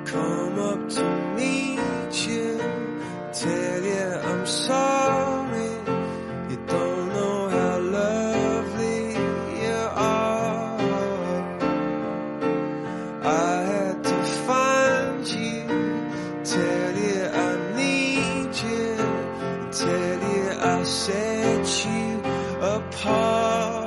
come up to meet you, tell you I'm sorry, you don't know how lovely you are. I had to find you, tell you I need you, tell you I set you apart.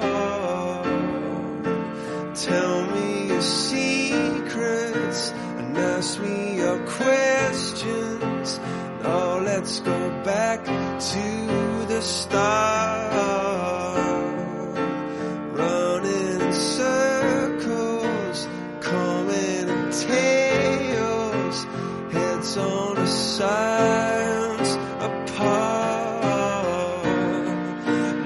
Tell me your secrets and ask me your questions. Oh, let's go back to the start. Running in circles, coming in tails, heads on the sides apart.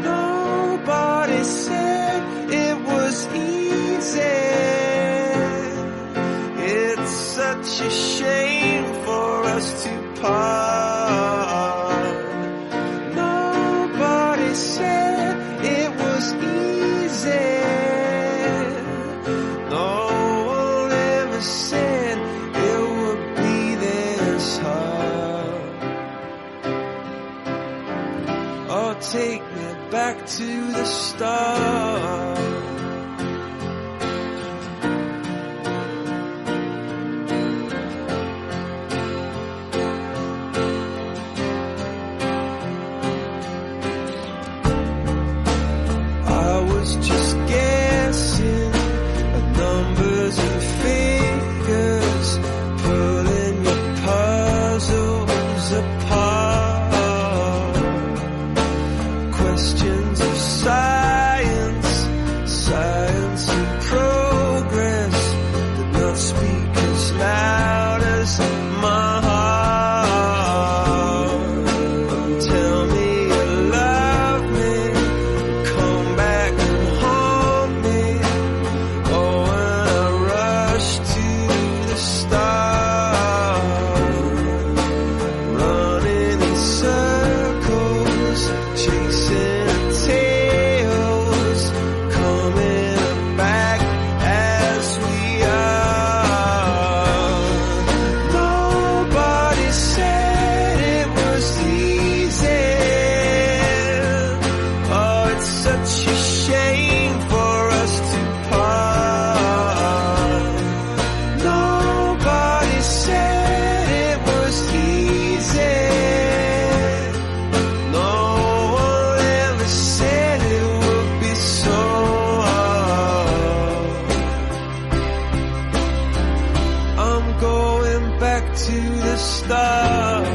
Nobody said it was easy. It's such a shame for us to part. Nobody said it was easy. No one ever said it would be this hard. Oh, take me back to the start. Just guessing at numbers and figures, pulling your puzzles apart. Questions of science, science and progress did not speak as loud as my heart. Tell me you love me, come back and haunt me. Oh, when I rush to the start, running in circles, chasing tails, coming back as we are. Nobody said it was easy. Oh, it's such a shame for us to part. Nobody said it was easy. No one ever said it would be so hard. I'm going back to the start.